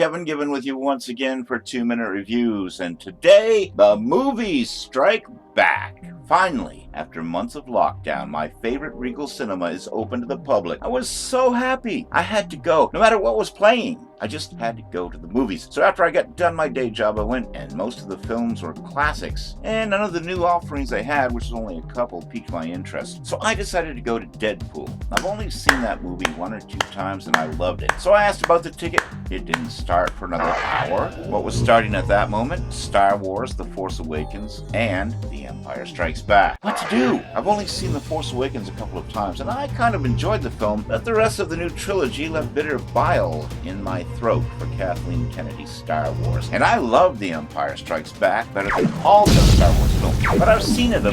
Kevin Given with you once again for 2-minute reviews, and today the movies strike back. Finally, after months of lockdown, my favorite Regal cinema is open to the public. I was so happy. I had to go, no matter what was playing. I just had to go to the movies. So after I got done my day job, I went, and most of the films were classics. And none of the new offerings they had, which was only a couple, piqued my interest. So I decided to go to Deadpool. I've only seen that movie 1 or 2 times, and I loved it. So I asked about the ticket. It didn't start for another hour. What was starting at that moment? Star Wars: The Force Awakens and The Empire Strikes Back. What to do? I've only seen The Force Awakens a couple of times, and I kind of enjoyed the film, but the rest of the new trilogy left bitter bile in my throat for Kathleen Kennedy's Star Wars. And I love The Empire Strikes Back better than all the Star Wars films, but I've seen it a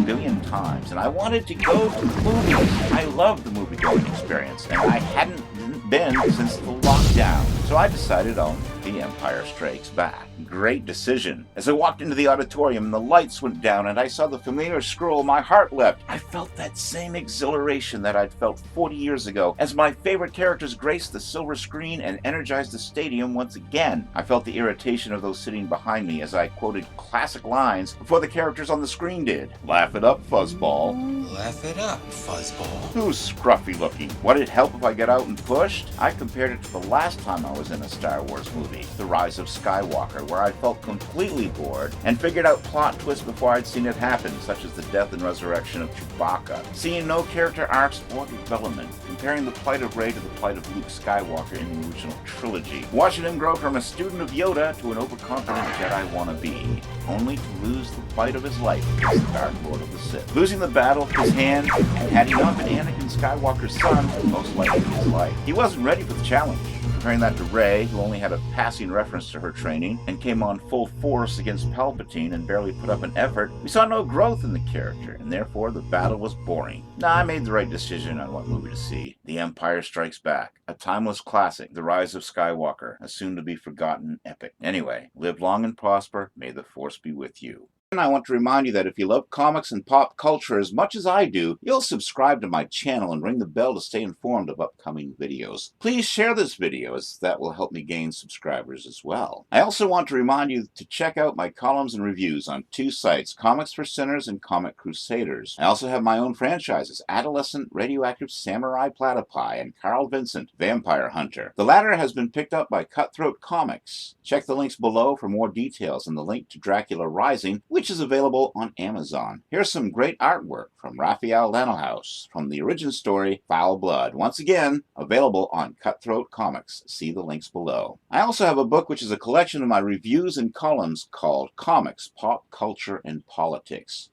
billion times, and I wanted to go to the movies. I love the movie-going experience, and I hadn't been since the lockdown. So I decided on The Empire Strikes Back. Great decision. As I walked into the auditorium, the lights went down and I saw the familiar scroll, my heart leapt. I felt that same exhilaration that I'd felt 40 years ago as my favorite characters graced the silver screen and energized the stadium once again. I felt the irritation of those sitting behind me as I quoted classic lines before the characters on the screen did. Laugh it up, fuzzball. Laugh it up, fuzzball. Who's scruffy looking? Would it help if I got out and pushed? I compared it to the last time I was in a Star Wars movie, The Rise of Skywalker, where I felt completely bored and figured out plot twists before I'd seen it happen, such as the death and resurrection of Chewbacca. Seeing no character arcs or development, comparing the plight of Rey to the plight of Luke Skywalker in the original trilogy. Watching him grow from a student of Yoda to an overconfident Jedi wannabe, only to lose the fight of his life against the Dark Lord of the Sith. Losing the battle of his hand, and had he not been Anakin Skywalker's son, most likely his life. He wasn't ready for the challenge. Comparing that to Rey, who only had a passing reference to her training and came on full force against Palpatine and barely put up an effort, we saw no growth in the character, and therefore the battle was boring. I made the right decision on what movie to see. The Empire Strikes Back, a timeless classic, The Rise of Skywalker, a soon-to-be-forgotten epic. Anyway, live long and prosper. May the Force be with you. And I want to remind you that if you love comics and pop culture as much as I do, you'll subscribe to my channel and ring the bell to stay informed of upcoming videos. Please share this video, as that will help me gain subscribers as well. I also want to remind you to check out my columns and reviews on 2 sites, Comics for Sinners and Comic Crusaders. I also have my own franchises, Adolescent Radioactive Samurai Platypi and Carl Vincent Vampire Hunter. The latter has been picked up by Cutthroat Comics. Check the links below for more details and the link to Dracula Rising, which is available on Amazon. Here's some great artwork from Raphael Lanohaus from the origin story Foul Blood. Once again, available on Cutthroat Comics. See the links below. I also have a book which is a collection of my reviews and columns called Comics, Pop Culture, and Politics.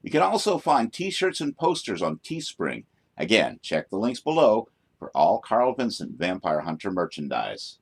You can also find t-shirts and posters on Teespring. Again, check the links below for all Carl Vincent Vampire Hunter merchandise.